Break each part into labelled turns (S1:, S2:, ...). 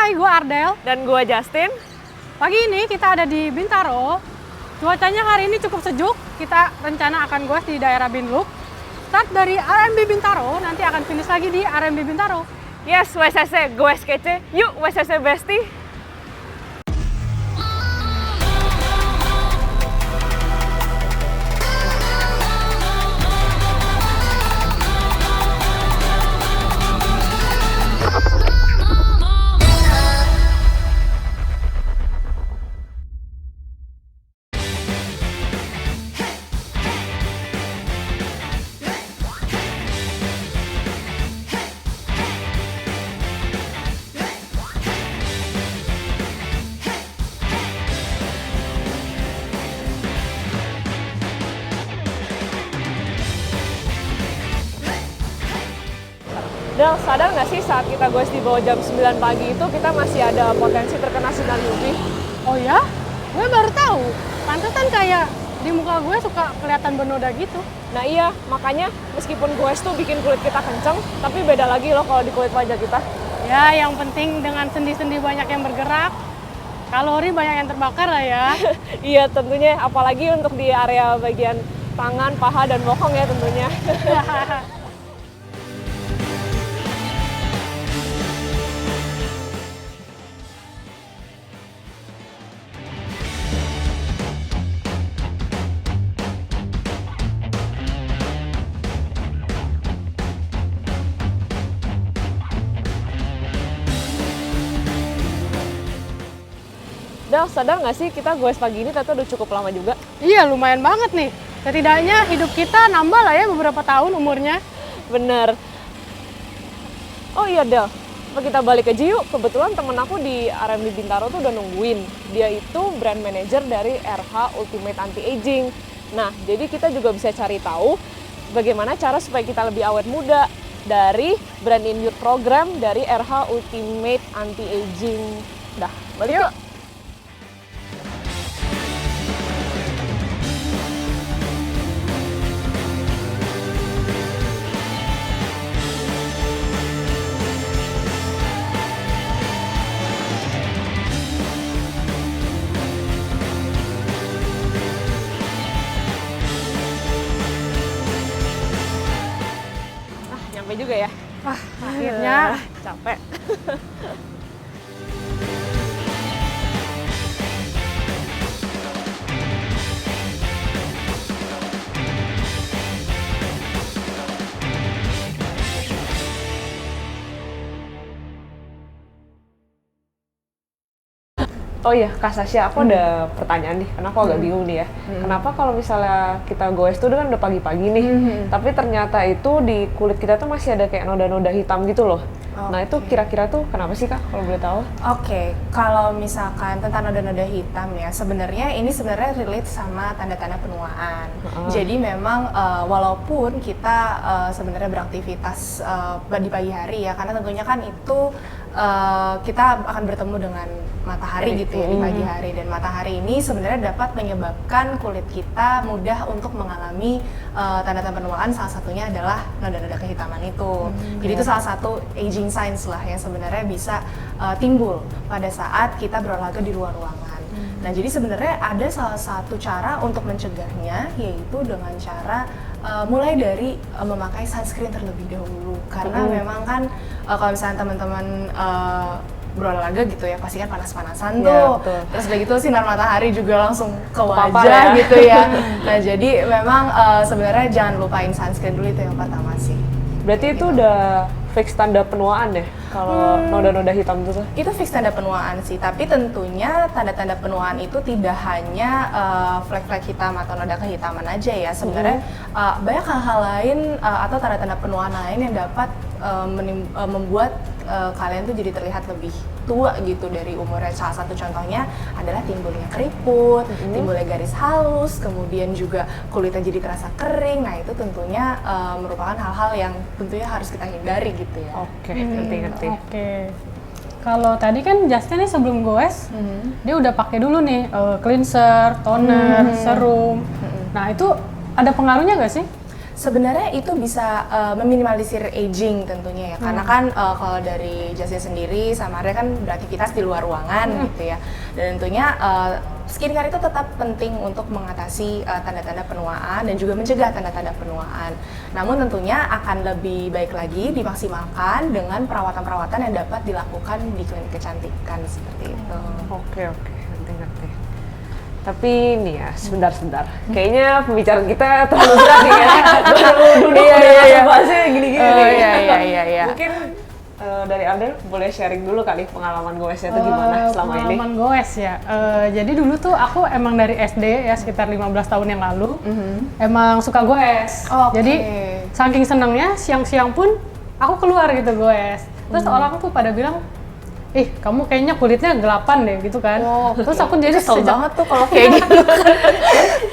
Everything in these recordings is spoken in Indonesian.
S1: Hai, gue Ardel.
S2: Dan gue Justin.
S1: Pagi ini kita ada di Bintaro. Cuacanya hari ini cukup sejuk. Kita rencana akan goes di daerah Binloop. Start dari RMB Bintaro, nanti akan finish lagi di RMB Bintaro.
S2: Yes, WCC, goes kece. Yuk, WCC Bestie. Del, sadar nggak sih saat kita goes di bawah jam 9 pagi itu kita masih ada potensi terkena sinar UV?
S1: Oh ya? Gue baru tahu. Pantesan kayak di muka gue suka kelihatan bernoda gitu.
S2: Nah iya, makanya meskipun goes tuh bikin kulit kita kenceng, tapi beda lagi loh kalau di kulit wajah kita.
S1: Ya, yang penting dengan sendi-sendi banyak yang bergerak, kalori banyak yang terbakar lah ya.
S2: Iya tentunya, apalagi untuk di area bagian tangan, paha, dan bokong ya tentunya. Del, sadar nggak sih kita goes pagi ini ternyata udah cukup lama juga?
S1: Iya, lumayan banget nih. Setidaknya hidup kita nambah lah ya beberapa tahun umurnya.
S2: Bener. Oh iya Del, apa kita balik aja yuk. Kebetulan temen aku di RMB Bintaro tuh udah nungguin. Dia itu brand manager dari RH Ultimate Anti-Aging. Nah, jadi kita juga bisa cari tahu bagaimana cara supaya kita lebih awet muda dari brand in youth program dari RH Ultimate Anti-Aging. Dah, balik yuk. Sampai juga ya.
S1: Wah, akhirnya
S2: capek. Oh iya, Kak Sasha, aku ada pertanyaan nih, karena aku agak bingung nih ya. Kenapa kalau misalnya kita goes tuh kan udah pagi-pagi nih, tapi ternyata itu di kulit kita tuh masih ada kayak noda-noda hitam gitu loh. Nah itu kira-kira tuh kenapa sih Kak, kalau boleh tahu?
S3: Oke, kalau misalkan tentang noda-noda hitam ya, sebenarnya ini sebenarnya relate sama tanda-tanda penuaan. Jadi memang walaupun kita sebenarnya beraktivitas di pagi hari ya, karena tentunya kan itu kita akan bertemu dengan matahari gitu ya di pagi hari, dan matahari ini sebenarnya dapat menyebabkan kulit kita mudah untuk mengalami tanda-tanda penuaan, salah satunya adalah noda-noda kehitaman itu. Jadi itu salah satu aging signs lah yang sebenarnya bisa timbul pada saat kita berolahraga di luar ruangan. Nah jadi sebenarnya ada salah satu cara untuk mencegahnya, yaitu dengan cara mulai dari memakai sunscreen terlebih dahulu, karena memang kan kalau misalnya teman-teman berolahraga gitu ya, pasti kan panas-panasan tuh, terus udah gitu sinar matahari juga langsung ke wajah gitu ya. Nah jadi memang sebenarnya jangan lupain sunscreen dulu, itu yang pertama sih.
S2: Berarti itu udah fix tanda penuaan ya, kalau noda-noda hitam itu tuh?
S3: Itu fix tanda penuaan sih, tapi tentunya tanda-tanda penuaan itu tidak hanya flek-flek hitam atau noda kehitaman aja ya. Sebenarnya banyak hal-hal lain atau tanda-tanda penuaan lain yang dapat membuat kalian tuh jadi terlihat lebih tua gitu dari umurnya. Salah satu contohnya adalah timbulnya keriput, timbulnya garis halus, kemudian juga kulitnya jadi terasa kering. Nah itu tentunya merupakan hal-hal yang tentunya harus kita hindari gitu ya.
S2: Oke, ngerti.
S1: Oke. Kalau tadi kan Justin nih sebelum goes, dia udah pakai dulu nih cleanser, toner, serum. Nah itu ada pengaruhnya nggak sih?
S3: Sebenarnya itu bisa meminimalisir aging tentunya ya, karena kan kalau dari Justin sendiri sama Arya kan beraktivitas di luar ruangan gitu ya, dan tentunya skincare itu tetap penting untuk mengatasi tanda-tanda penuaan dan juga mencegah tanda-tanda penuaan. Namun tentunya akan lebih baik lagi dimaksimalkan dengan perawatan-perawatan yang dapat dilakukan di klinik kecantikan seperti itu.
S2: Oke, ngerti. Tapi nih ya, sebentar. Kayaknya pembicaraan kita terlalu berat nih ya. Baru duduk udah langsung bahasnya gini-gini nih.
S3: Iya.
S2: Mungkin dari Ardel boleh sharing dulu kali pengalaman goesnya itu gimana selama ini?
S1: Pengalaman goes ya. Jadi dulu tuh aku emang dari SD ya sekitar 15 tahun yang lalu. Emang suka goes. Jadi saking senengnya siang-siang pun aku keluar gitu goes. Terus orang tuh pada bilang, kamu kayaknya kulitnya gelapan deh gitu kan. Terus aku jadi
S3: kesel banget tuh kalau kayak gitu.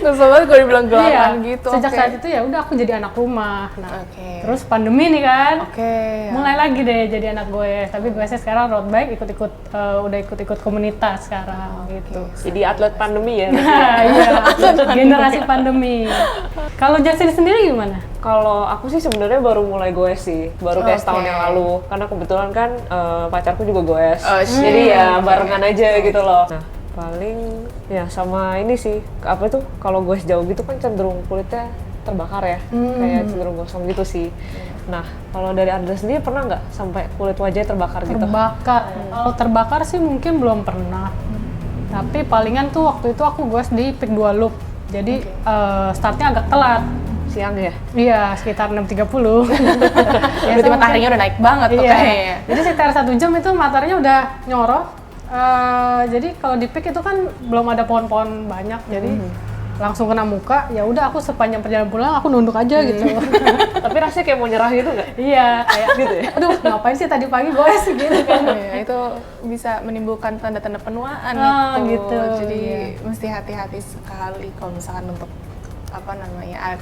S3: Kesel banget kalau dibilang gelapan gitu.
S1: Sejak saat itu ya udah aku jadi anak rumah. Nah, terus pandemi nih kan. Mulai lagi deh jadi anak goes. Tapi goesnya sekarang road bike udah ikut komunitas sekarang gitu.
S2: Jadi atlet pandemi ya.
S1: Iya, generasi pandemi. Kalau Justin sendiri gimana?
S2: Kalau aku sih sebenarnya baru mulai goes sih, baru kayak setahun yang lalu. Karena kebetulan kan pacarku juga goes, jadi ya barengan aja gitu loh. Nah, paling ya sama ini sih, apa tuh kalau goes jauh gitu kan cenderung kulitnya terbakar ya, kayak cenderung gosong gitu sih. Nah, kalau dari Anda sendiri pernah nggak sampai kulit wajahnya terbakar gitu?
S1: Terbakar. Kalau terbakar sih mungkin belum pernah. Tapi palingan tuh waktu itu aku goes di Peak 2 Loop. Jadi startnya agak telat.
S2: Siang ya?
S1: Iya, sekitar 6.30.
S3: Berarti mataharinya udah naik banget tuh kayaknya.
S1: Jadi sekitar 1 jam itu mataharinya udah nyorot. Jadi kalau di Peak itu kan belum ada pohon-pohon banyak, jadi langsung kena muka. Ya udah aku sepanjang perjalanan pulang aku nunduk aja gitu.
S2: Tapi rasanya kayak mau nyerah gitu nggak?
S1: Iya, kayak
S2: gitu ya?
S1: Aduh, ngapain sih tadi pagi goes gitu kan.
S3: Itu bisa menimbulkan tanda-tanda penuaan
S1: gitu.
S3: Jadi mesti hati-hati sekali kalau misalkan untuk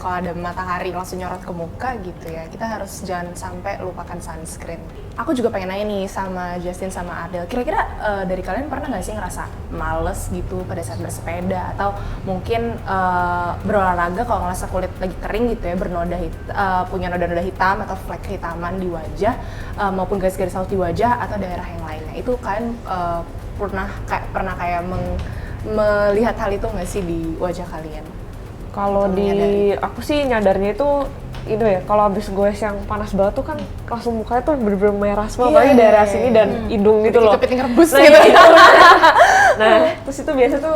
S3: kalau ada matahari langsung nyorot ke muka gitu ya, kita harus jangan sampai lupakan sunscreen. Aku juga pengen nanya nih sama Justin sama Ardel, kira-kira dari kalian pernah nggak sih ngerasa males gitu pada saat bersepeda atau mungkin berolahraga kalau ngerasa kulit lagi kering gitu ya, punya noda-noda hitam atau flek kehitaman di wajah maupun garis-garis halus di wajah atau daerah yang lainnya, itu kalian pernah kayak melihat hal itu nggak sih di wajah kalian?
S2: Kalau aku sih nyadarnya itu ya, kalau habis goes yang panas banget tuh kan langsung mukanya tuh bener-bener merah semua, apalagi daerah sini dan hidung gitu loh.
S3: Kepiting rebus
S2: nah,
S3: gitu.
S2: Nah, terus itu biasa tuh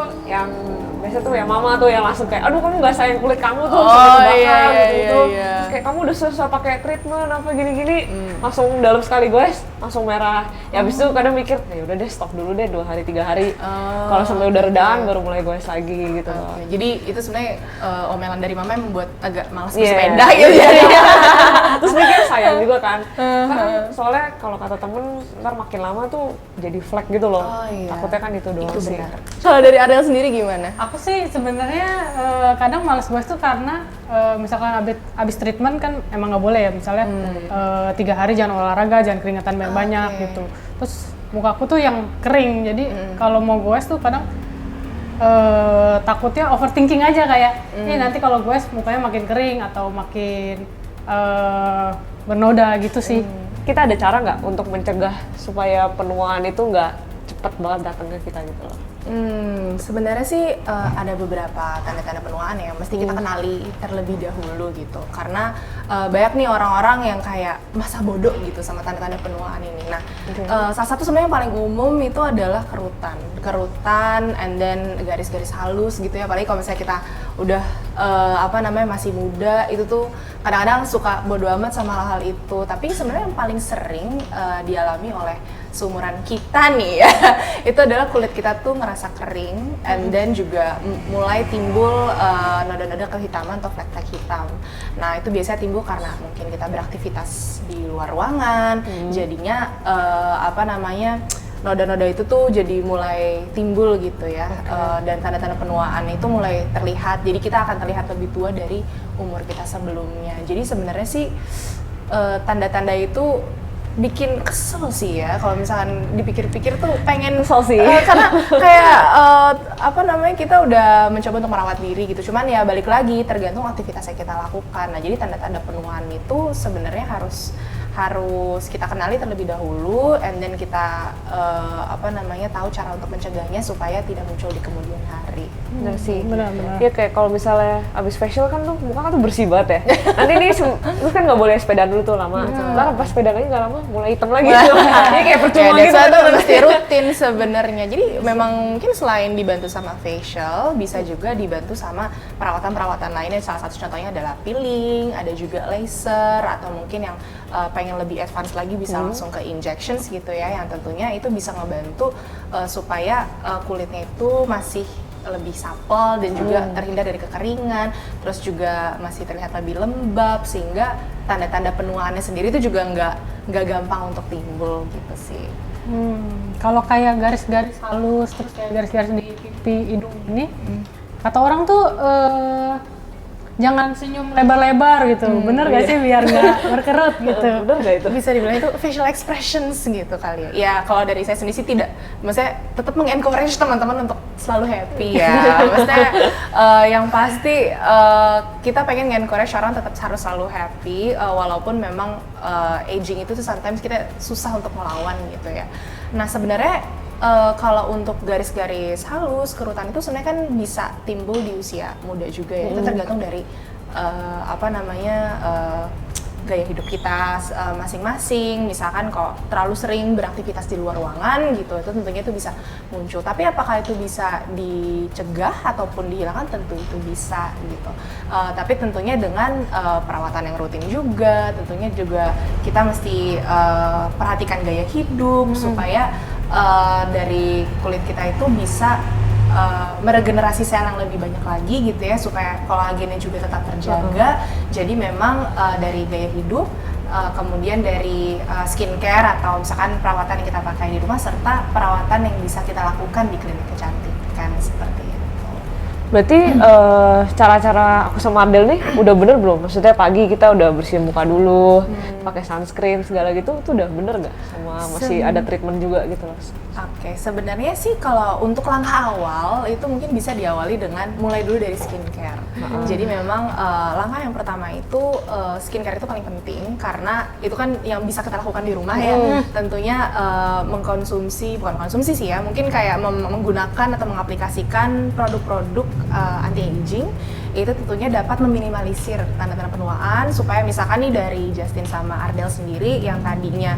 S2: yang mama tuh yang langsung kayak, aduh kamu nggak sayang kulit kamu tuh, sampai terbakar gitu. Terus kayak kamu udah susah pakai treatment apa gini-gini, langsung dalam sekali goes langsung merah. Ya habis itu kadang mikir, ya udah deh stop dulu deh 2 hari 3 hari. Kalau sampai udah redaan baru mulai goes lagi gitu.
S3: Jadi itu sebenarnya omelan dari mama yang membuat agak malas bersepeda gitu.
S2: Terus mikir sayang juga kan. Karena soalnya kalau kata temen ntar makin lama tuh jadi flek gitu loh. Takutnya kan itu doang sih.
S3: Kalau dari Ardel sendiri gimana?
S1: Aku sih sebenarnya kadang malas goes tuh karena misalkan abis treatment kan emang nggak boleh ya, misalnya 3 hari jangan olahraga, jangan keringatan banyak gitu. Terus muka aku tuh yang kering, jadi kalau mau goes tuh kadang takutnya overthinking aja kayak nanti kalau goes mukanya makin kering atau makin bernoda gitu sih.
S2: Kita ada cara nggak untuk mencegah supaya penuaan itu nggak cepet banget datang ke kita gitu loh?
S3: Sebenarnya sih ada beberapa tanda-tanda penuaan yang mesti kita kenali terlebih dahulu gitu, karena banyak nih orang-orang yang kayak masa bodoh gitu sama tanda-tanda penuaan ini. Nah, salah satu sebenarnya yang paling umum itu adalah kerutan and then garis-garis halus gitu ya, apalagi kalau misalnya kita udah masih muda, itu tuh kadang-kadang suka bodoh amat sama hal-hal itu. Tapi sebenarnya yang paling sering dialami oleh seumuran kita nih ya, itu adalah kulit kita tuh ngerasa kering and then juga mulai timbul noda-noda kehitaman atau flek-flek hitam. Nah, itu biasanya timbul karena mungkin kita beraktivitas di luar ruangan, jadinya noda-noda itu tuh jadi mulai timbul gitu ya. Dan tanda-tanda penuaan itu mulai terlihat, jadi kita akan terlihat lebih tua dari umur kita sebelumnya. Jadi sebenarnya sih tanda-tanda itu bikin kesel sih ya kalau misalkan dipikir-pikir tuh pengen
S2: Kesel sih.
S3: karena kayak apa namanya kita udah mencoba untuk merawat diri gitu, cuman ya balik lagi tergantung aktivitas yang kita lakukan. Nah jadi tanda-tanda penuaan itu sebenarnya harus kita kenali terlebih dahulu, and then kita apa namanya tahu cara untuk mencegahnya supaya tidak muncul di kemudian hari.
S2: Bener sih.
S1: Benar-benar.
S2: Ya kayak kalau misalnya abis facial kan tuh muka kan tuh bersih banget ya. Nanti nih terus kan nggak boleh sepedaan dulu tuh lama. Ntar pas sepedaan lagi nggak lama mulai hitam lagi. Jadi kayak percuma
S3: Ya,
S2: gitu.
S3: itu mesti rutin sebenarnya. Jadi memang mungkin selain dibantu sama facial, bisa juga dibantu sama perawatan-perawatan lainnya. Salah satu contohnya adalah peeling, ada juga laser, atau mungkin yang pengen lebih advance lagi bisa langsung ke injections gitu ya, yang tentunya itu bisa ngebantu supaya kulitnya itu masih lebih supple dan juga terhindar dari kekeringan, terus juga masih terlihat lebih lembab, sehingga tanda-tanda penuaannya sendiri itu juga nggak gampang untuk timbul gitu sih.
S1: Kalau kayak garis-garis halus, terus kayak garis-garis di pipi, hidung ini, kata orang tuh jangan senyum lebar-lebar gitu, bener gak sih biar nggak berkerut gitu?
S2: Bener gak itu?
S3: Bisa dibilang itu facial expressions gitu kali ya. Ya kalau dari saya sendiri sih tidak, maksudnya tetap mengencourage teman-teman untuk selalu happy ya. Maksudnya yang pasti kita pengen encourage orang tetap harus selalu happy, walaupun memang aging itu tuh sometimes kita susah untuk melawan gitu ya. Nah sebenarnya kalau untuk garis-garis halus, kerutan itu sebenarnya kan bisa timbul di usia muda juga ya. Itu tergantung dari apa namanya gaya hidup kita masing-masing. Misalkan kalau terlalu sering beraktivitas di luar ruangan gitu, itu tentunya itu bisa muncul. Tapi apakah itu bisa dicegah ataupun dihilangkan? Tentu itu bisa gitu. Tapi tentunya dengan perawatan yang rutin juga. Tentunya juga kita mesti perhatikan gaya hidup supaya dari kulit kita itu bisa meregenerasi sel yang lebih banyak lagi gitu ya, supaya kolagennya juga tetap terjaga. Jadi memang dari gaya hidup, kemudian dari skincare atau misalkan perawatan yang kita pakai di rumah, serta perawatan yang bisa kita lakukan di klinik kecantikan seperti itu.
S2: Berarti cara-cara aku sama Ardel nih udah bener belum? Maksudnya pagi kita udah bersihin muka dulu, pakai sunscreen segala gitu, itu udah bener nggak? Sama masih ada treatment juga gitu loh?
S3: Oke, sebenarnya sih kalau untuk langkah awal itu mungkin bisa diawali dengan mulai dulu dari skincare. Jadi memang langkah yang pertama itu skincare itu paling penting karena itu kan yang bisa kita lakukan di rumah ya. Tentunya bukan konsumsi sih ya, mungkin kayak menggunakan atau mengaplikasikan produk-produk anti-aging itu tentunya dapat meminimalisir tanda-tanda penuaan, supaya misalkan nih dari Justin sama Ardel sendiri yang tadinya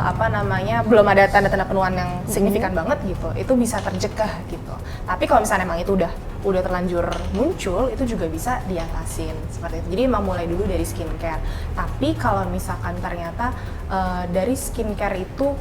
S3: apa namanya belum ada tanda-tanda penuaan yang signifikan banget gitu, itu bisa tercegah gitu. Tapi kalau misalnya emang itu udah terlanjur muncul, itu juga bisa diatasin seperti itu. Jadi emang mulai dulu dari skincare. Tapi kalau misalkan ternyata dari skincare itu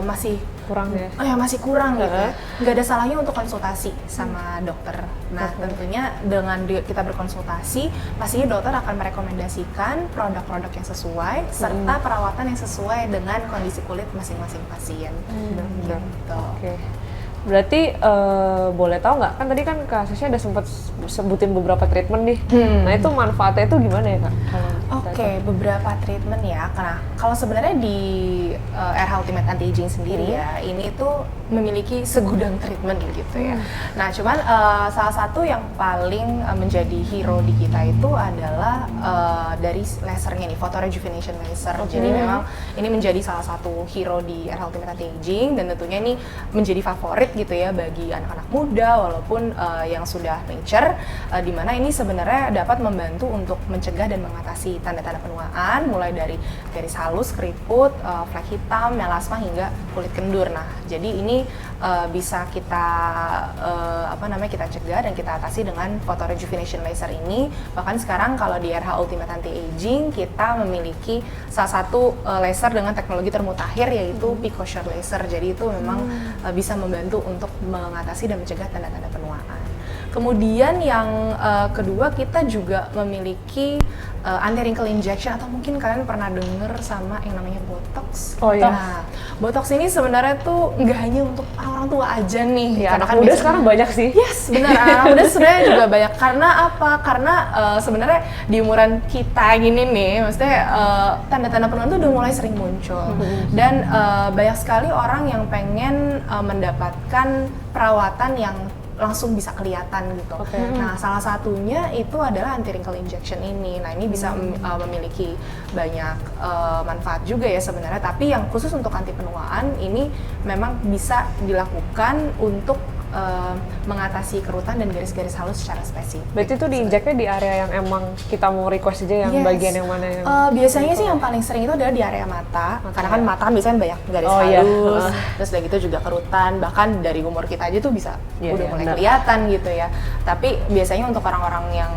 S3: masih
S2: Kurang ya?
S3: Oh ya, masih kurang gitu ya. Nggak ada salahnya untuk konsultasi sama dokter. Nah tentunya dengan kita berkonsultasi, pastinya dokter akan merekomendasikan produk-produk yang sesuai serta perawatan yang sesuai dengan kondisi kulit masing-masing pasien. Gitu.
S2: Oke. Berarti boleh tahu nggak, kan tadi kan Kak Sasha udah sempat sebutin beberapa treatment nih. Nah itu manfaatnya itu gimana ya Kak?
S3: Oke, beberapa treatment ya. Karena kalau sebenarnya di RH Ultimate Anti-Aging sendiri ya, ini tuh memiliki segudang treatment gitu ya. Nah cuman salah satu yang paling menjadi hero di kita itu adalah dari lasernya nih, photo rejuvenation laser. Jadi memang ini menjadi salah satu hero di RH Ultimate Anti-Aging, dan tentunya ini menjadi favorit gitu ya bagi anak-anak muda walaupun yang sudah mature, di mana ini sebenarnya dapat membantu untuk mencegah dan mengatasi tanda-tanda penuaan mulai dari garis halus, keriput, flek hitam, melasma hingga kulit kendur. Nah, jadi ini bisa kita kita cegah dan kita atasi dengan photo rejuvenation laser ini. Bahkan sekarang kalau di RH Ultimate Anti-Aging kita memiliki salah satu laser dengan teknologi termutakhir yaitu PicoSure laser. Jadi itu memang bisa membantu untuk mengatasi dan mencegah tanda-tanda penuaan. Kemudian yang kedua, kita juga memiliki anti-wrinkle injection, atau mungkin kalian pernah denger sama yang namanya Botox.
S2: Oh iya.
S3: Nah, Botox ini sebenarnya tuh nggak hanya untuk orang tua aja nih.
S2: Ya,
S3: karena
S2: anak muda sekarang banyak sih.
S3: Yes, benar. Anak muda sebenarnya juga banyak. Karena apa? Karena sebenarnya di umuran kita gini nih, maksudnya tanda-tanda penuaan tuh udah mulai sering muncul. Dan banyak sekali orang yang pengen mendapatkan perawatan yang langsung bisa kelihatan gitu. Nah, salah satunya itu adalah anti-wrinkle injection ini. Nah, ini bisa memiliki banyak manfaat juga ya sebenarnya, tapi yang khusus untuk anti penuaan ini memang bisa dilakukan untuk mengatasi kerutan dan garis-garis halus secara spesifik.
S2: Berarti itu diinjeknya di area yang emang kita mau request aja, yang bagian yang mana yang...
S3: Biasanya sih yang paling sering itu adalah di area mata, karena kan mata kan biasanya banyak garis halus, terus udah gitu juga kerutan, bahkan dari umur kita aja tuh bisa udah mulai kelihatan gitu ya. Tapi biasanya untuk orang-orang yang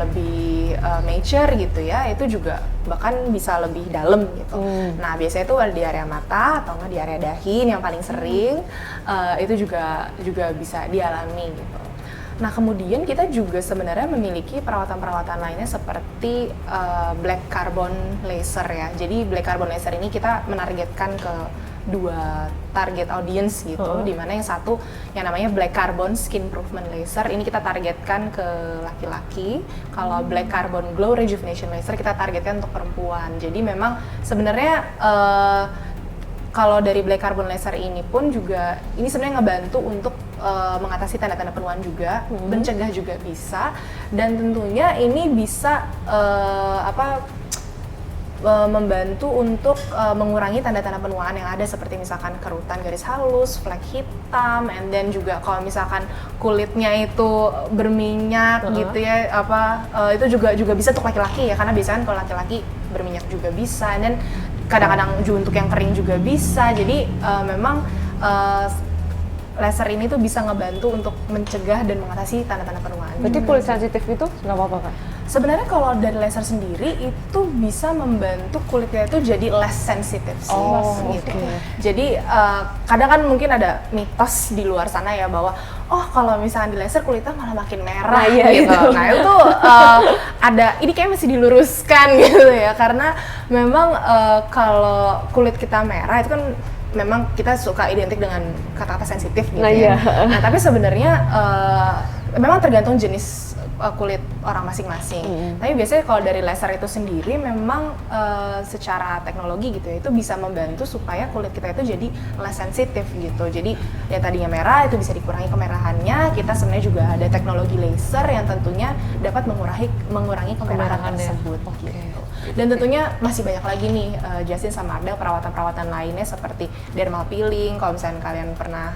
S3: lebih mature gitu ya, itu juga bahkan bisa lebih dalam gitu. Nah, biasanya itu ada di area mata atau nggak di area dahi yang paling sering, itu juga bisa dialami gitu. Nah, kemudian kita juga sebenarnya memiliki perawatan-perawatan lainnya seperti black carbon laser ya. Jadi black carbon laser ini kita menargetkan ke dua target audience gitu, di mana yang satu yang namanya black carbon skin improvement laser, ini kita targetkan ke laki-laki. Kalau black carbon glow rejuvenation laser kita targetkan untuk perempuan. Jadi memang sebenarnya kalau dari black carbon laser ini pun juga ini sebenarnya ngebantu untuk mengatasi tanda-tanda penuaan juga, mencegah juga bisa, dan tentunya ini bisa membantu untuk mengurangi tanda-tanda penuaan yang ada seperti misalkan kerutan garis halus, flek hitam, and then juga kalau misalkan kulitnya itu berminyak gitu ya, itu juga bisa untuk laki-laki ya, karena biasanya kalau laki-laki berminyak juga bisa, dan kadang-kadang juga untuk yang kering juga bisa. Jadi memang laser ini tuh bisa ngebantu untuk mencegah dan mengatasi tanda-tanda penuaan.
S2: Berarti kulit sensitif itu nggak apa-apa kan?
S3: Sebenarnya kalau dari laser sendiri itu bisa membantu kulitnya itu jadi less sensitive sih, gitu. Jadi kadang kan mungkin ada mitos di luar sana ya bahwa kalau misalkan di laser kulitnya malah makin merah gitu. Nah itu ada, ini kayak masih diluruskan gitu ya, karena memang kalau kulit kita merah itu kan memang kita suka identik dengan kata-kata sensitif gitu ya. Nah, tapi sebenarnya memang tergantung jenis kulit orang masing-masing. Tapi biasanya kalau dari laser itu sendiri memang secara teknologi gitu ya, itu bisa membantu supaya kulit kita itu jadi less sensitif gitu. Jadi yang tadinya merah itu bisa dikurangi kemerahannya. Kita sebenarnya juga ada teknologi laser yang tentunya dapat mengurangi kemerahan tersebut gitu. Dan tentunya masih banyak lagi nih, Justin sama Ardel, perawatan-perawatan lainnya seperti dermal peeling. Kalau misalnya kalian pernah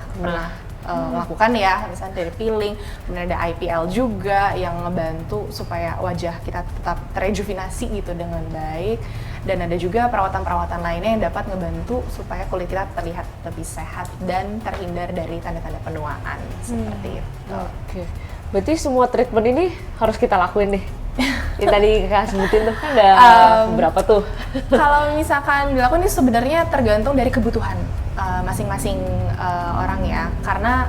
S3: melakukan ya, misalnya dari peeling, kemudian ada IPL juga yang ngebantu supaya wajah kita tetap terejuvenasi gitu dengan baik. Dan ada juga perawatan-perawatan lainnya yang dapat ngebantu supaya kulit kita terlihat lebih sehat dan terhindar dari tanda-tanda penuaan seperti itu.
S2: Berarti semua treatment ini harus kita lakuin nih? Yang tadi Kak sebutin tuh kan ada berapa tuh?
S3: Kalau misalkan dilakukan ini sebenarnya tergantung dari kebutuhan masing-masing orang ya, karena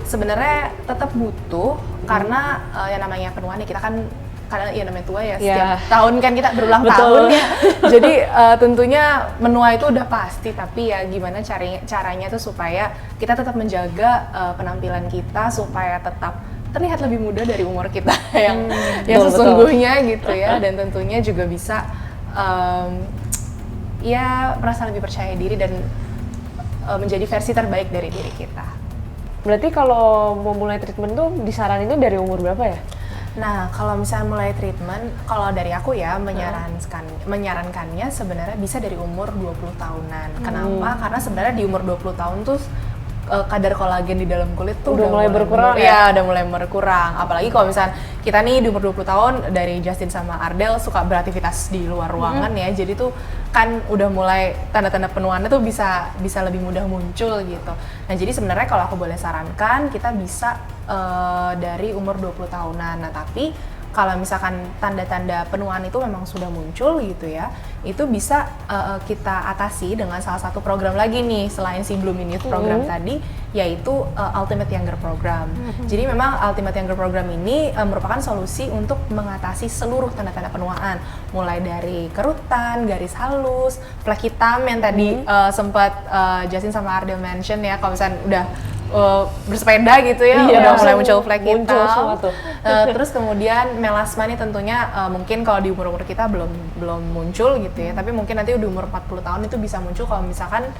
S3: sebenarnya tetap butuh, karena yang namanya penuaan ya, kita kan karena ya namanya tua ya, setiap tahun kan kita berulang tahun ya, jadi tentunya menua itu udah pasti, tapi ya gimana caranya tuh supaya kita tetap menjaga penampilan kita supaya tetap terlihat lebih muda dari umur kita yang sesungguhnya gitu ya, dan tentunya juga bisa ya merasa lebih percaya diri dan menjadi versi terbaik dari diri kita.
S2: Berarti kalau mau mulai treatment tuh disaraninnya dari umur berapa ya?
S3: Nah, kalau misalnya mulai treatment, kalau dari aku ya menyarankannya sebenarnya bisa dari umur 20 tahunan. Kenapa? Karena sebenarnya di umur 20 tahun tuh kadar kolagen di dalam kulit tuh
S2: udah mulai berkurang
S3: ya? Udah mulai berkurang. Apalagi kalau misalnya kita nih di umur 20 tahun, dari Justin sama Ardel suka beraktivitas di luar ruangan ya, jadi tuh kan udah mulai tanda-tanda penuaannya tuh bisa lebih mudah muncul gitu. Nah, jadi sebenarnya kalau aku boleh sarankan, kita bisa dari umur 20 tahunan. Nah, tapi kalau misalkan tanda-tanda penuaan itu memang sudah muncul gitu ya, itu bisa kita atasi dengan salah satu program lagi nih selain si Blooming Youth program tadi, yaitu Ultimate Younger Program. Jadi memang Ultimate Younger Program ini merupakan solusi untuk mengatasi seluruh tanda-tanda penuaan, mulai dari kerutan, garis halus, flek hitam yang tadi sempat Justin sama Ardel mention ya, kalau misalnya udah bersepeda gitu ya, udah mulai muncul flek hitam. Terus kemudian melasma nih tentunya mungkin kalau di umur-umur kita belum muncul gitu ya, tapi mungkin nanti di umur 40 tahun itu bisa muncul kalau misalkan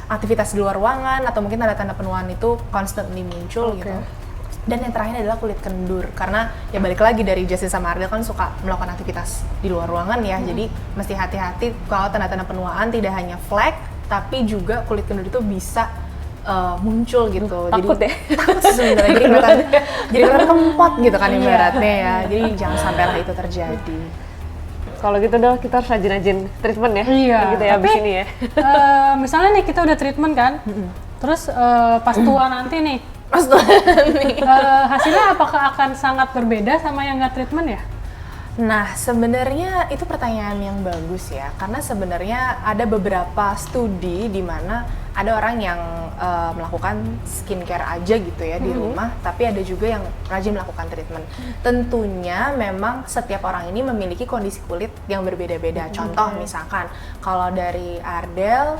S3: aktivitas di luar ruangan atau mungkin tanda-tanda penuaan itu constantly muncul gitu. Dan yang terakhir adalah kulit kendur, karena ya balik lagi dari Justin sama Ardel kan suka melakukan aktivitas di luar ruangan ya, jadi mesti hati-hati kalau tanda-tanda penuaan tidak hanya flek, tapi juga kulit kendur itu bisa muncul gitu.
S2: Takut
S3: jadi,
S2: ya?
S3: Takut sebenarnya, jadi kelihatan kempot gitu kan ibaratnya ya, jadi jangan sampailah itu terjadi.
S2: Kalau gitu dong, kita harus rajin-rajin treatment ya?
S1: Iya,
S2: gitu ya,
S1: tapi
S2: abis ini ya?
S1: misalnya nih kita udah treatment kan, terus pas tua nanti nih, hasilnya apakah akan sangat berbeda sama yang nggak treatment ya?
S3: Nah, sebenarnya itu pertanyaan yang bagus ya, karena sebenarnya ada beberapa studi di mana ada orang yang melakukan skincare aja gitu ya di rumah, tapi ada juga yang rajin melakukan treatment. Tentunya memang setiap orang ini memiliki kondisi kulit yang berbeda-beda. Contoh misalkan kalau dari Ardel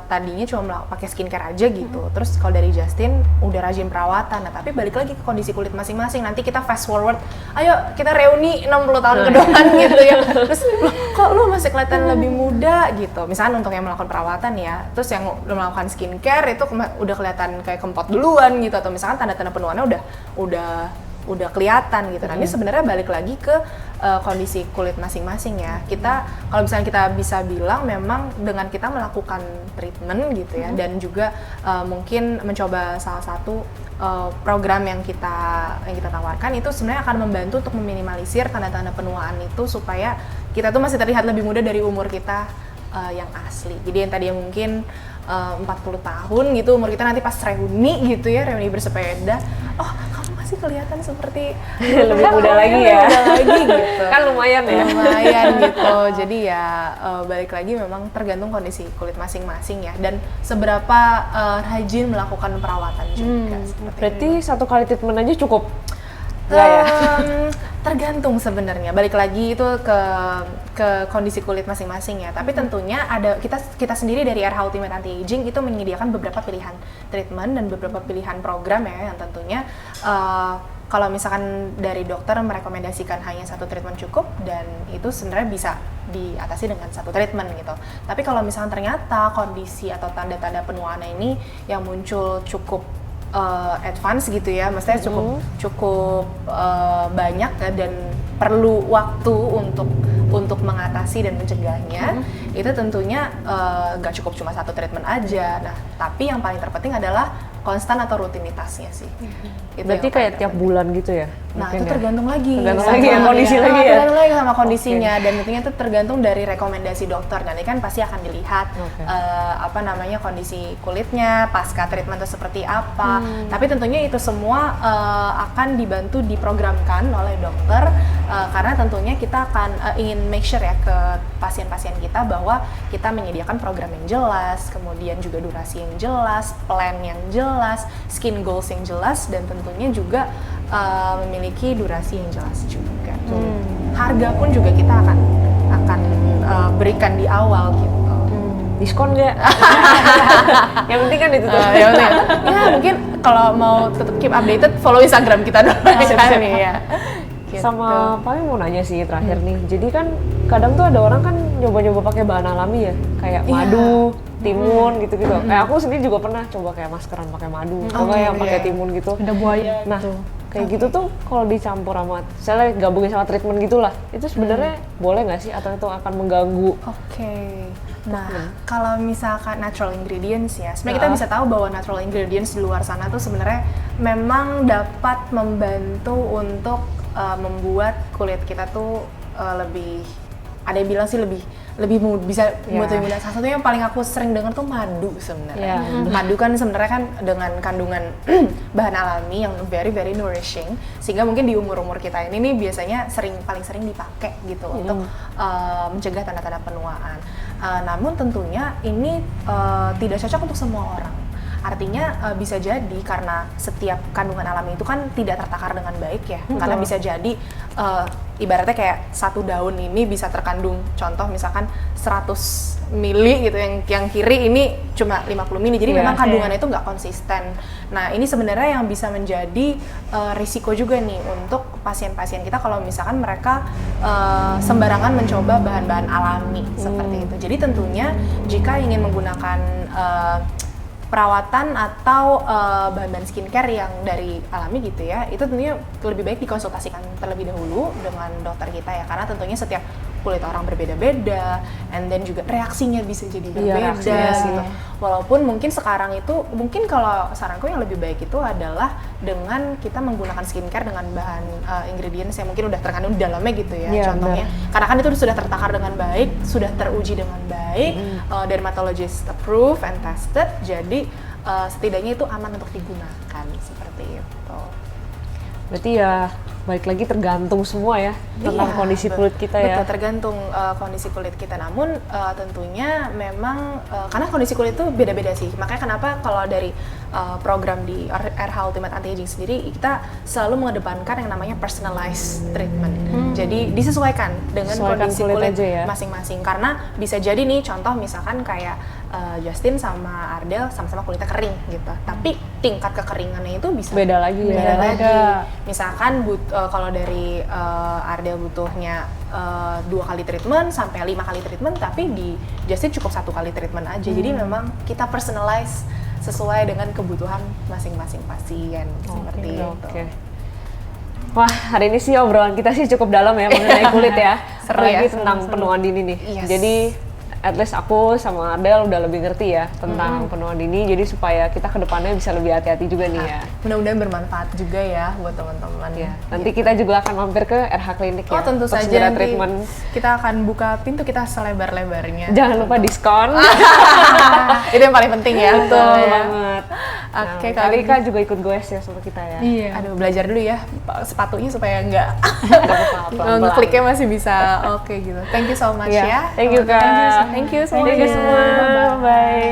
S3: tadinya cuma pakai skincare aja gitu, terus kalau dari Justin udah rajin perawatan. Nah, tapi balik lagi ke kondisi kulit masing-masing. Nanti kita fast forward, ayo kita reuni 60 tahun ke depan gitu ya. Terus kok lu masih kelihatan lebih muda gitu. Misalnya untuk yang melakukan perawatan ya, terus yang udah melakukan skincare itu udah kelihatan kayak kempot duluan gitu, atau misalkan tanda-tanda penuaannya udah kelihatan gitu. Nah, ini sebenarnya balik lagi ke kondisi kulit masing-masing ya. Kita kalau misalnya kita bisa bilang memang dengan kita melakukan treatment gitu ya, dan juga mungkin mencoba salah satu program yang kita tawarkan itu sebenarnya akan membantu untuk meminimalisir tanda-tanda penuaan itu supaya kita tuh masih terlihat lebih muda dari umur kita yang asli. Jadi yang tadi mungkin 40 tahun gitu umur kita, nanti pas reuni gitu ya, reuni bersepeda, oh kamu masih kelihatan seperti
S2: lebih muda lagi ya.
S3: Muda lagi gitu.
S2: Kan lumayan ya.
S3: Lumayan gitu. Jadi ya balik lagi memang tergantung kondisi kulit masing-masing ya, dan seberapa rajin melakukan perawatan juga.
S2: Berarti satu kali treatment aja cukup? Nggak ya?
S3: Tergantung sebenarnya, balik lagi itu ke kondisi kulit masing-masing ya. Tapi tentunya ada kita sendiri dari RH Ultimate Anti-Aging itu menyediakan beberapa pilihan treatment dan beberapa pilihan program ya, yang tentunya kalau misalkan dari dokter merekomendasikan hanya satu treatment cukup, dan itu sebenarnya bisa diatasi dengan satu treatment gitu. Tapi kalau misalkan ternyata kondisi atau tanda-tanda penuaan ini yang muncul cukup advance gitu ya, maksudnya cukup banyak ya, dan perlu waktu untuk mengatasi dan mencegahnya, itu tentunya nggak cukup cuma satu treatment aja. Nah, tapi yang paling terpenting adalah konstan atau rutinitasnya sih. Itu
S2: berarti kayak tiap bulan gitu ya?
S3: Nah,
S2: mungkin
S3: itu tergantung lagi.
S2: Tergantung lagi ya, kondisi lagi ya?
S3: Tergantung lagi sama kondisinya, dan tentunya itu tergantung dari rekomendasi dokter. Nanti kan pasti akan dilihat kondisi kulitnya, pasca treatment itu seperti apa. Tapi tentunya itu semua akan dibantu diprogramkan oleh dokter, karena tentunya kita akan ingin make sure ya ke pasien-pasien kita bahwa kita menyediakan program yang jelas, kemudian juga durasi yang jelas, plan yang jelas, skin goals yang jelas, dan tentunya juga memiliki durasi yang jelas juga. Harga pun juga kita akan berikan di awal gitu.
S2: Diskon nggak? Yang penting kan itu tuh.
S3: Ya mungkin kalau mau tetap keep updated, follow Instagram kita dulu ya. Gitu.
S2: Sama paling mau nanya sih terakhir nih. Jadi kan kadang tuh ada orang kan nyoba-nyoba pakai bahan alami ya, kayak madu, timun gitu-gitu. Kayak aku sendiri juga pernah coba kayak maskeran pakai madu, coba yang pakai timun gitu.
S1: Ada buaya.
S2: Nah, kayak gitu tuh kalau dicampur sama, misalnya gabungin sama treatment gitulah, itu sebenarnya boleh nggak sih, atau itu akan mengganggu?
S3: Nah, kalau misalkan natural ingredients ya, sebenarnya kita bisa tahu bahwa natural ingredients di luar sana tuh sebenarnya memang dapat membantu untuk membuat kulit kita tuh lebih ada yang bilang sih lebih bisa buat lebih mudah. Salah satunya yang paling aku sering dengar tuh madu sebenarnya. Madu kan sebenarnya kan dengan kandungan bahan alami yang very very nourishing, sehingga mungkin di umur kita ini nih biasanya paling sering dipakai gitu untuk mencegah tanda-tanda penuaan. Namun tentunya ini tidak cocok untuk semua orang. Artinya bisa jadi karena setiap kandungan alami itu kan tidak tertakar dengan baik ya. Karena bisa jadi ibaratnya kayak satu daun ini bisa terkandung contoh misalkan 100 mili gitu, yang kiri ini cuma 50 mili. Jadi memang kandungannya itu nggak konsisten. Nah, ini sebenarnya yang bisa menjadi risiko juga nih untuk pasien-pasien kita kalau misalkan mereka sembarangan mencoba bahan-bahan alami seperti itu. Jadi tentunya jika ingin menggunakan perawatan atau bahan-bahan skincare yang dari alami gitu ya, itu tentunya lebih baik dikonsultasikan terlebih dahulu dengan dokter kita ya, karena tentunya setiap kulit orang berbeda-beda, and then juga reaksinya bisa jadi berbeda gitu. Walaupun mungkin sekarang itu, mungkin kalau saranku yang lebih baik itu adalah dengan kita menggunakan skincare dengan bahan ingredients yang mungkin udah terkandung di dalamnya gitu ya, contohnya. Karena kan itu sudah tertakar dengan baik, sudah teruji dengan baik, dermatologist approved and tested, jadi setidaknya itu aman untuk digunakan, seperti itu.
S2: Berarti ya balik lagi tergantung semua ya tentang kondisi kulit kita ya.
S3: Betul, tergantung kondisi kulit kita. Namun tentunya memang karena kondisi kulit itu beda-beda sih. Makanya kenapa kalau dari program di RH Ultimate Anti-Aging sendiri kita selalu mengedepankan yang namanya personalized treatment. Jadi disesuaikan dengan kondisi kulit masing-masing. Karena bisa jadi nih contoh misalkan kayak Justin sama Ardel sama-sama kulitnya kering gitu. Tapi tingkat kekeringannya itu bisa
S2: beda lagi.
S3: Misalkan kalau dari Ardel butuhnya 2 kali treatment sampai 5 kali treatment, tapi di Justin cukup 1 kali treatment aja. Jadi memang kita personalize sesuai dengan kebutuhan masing-masing pasien seperti itu.
S2: Wah, hari ini sih obrolan kita sih cukup dalam ya mengenai kulit ya.
S3: Seru ya,
S2: tentang penuaan dini nih. Jadi at least aku sama Ardel udah lebih ngerti ya tentang penuaan dini, jadi supaya kita ke depannya bisa lebih hati-hati juga nih ya.
S3: Mudah-mudahan bermanfaat juga ya buat teman-teman.
S2: Ya, nanti kita juga akan mampir ke RH Klinik ya.
S3: Oh, tentu saja nanti kita akan buka pintu kita selebar-lebarnya.
S2: Jangan lupa diskon.
S3: Itu yang paling penting ya.
S2: Betul banget.
S3: Oke,
S2: kali Kak juga ikut goes ya sama kita ya.
S3: Iya. Aduh, belajar dulu ya sepatunya supaya enggak ngekliknya masih bisa oke gitu. Thank you so much ya.
S2: Thank you Kak.
S3: Thank you semua.
S2: Bye.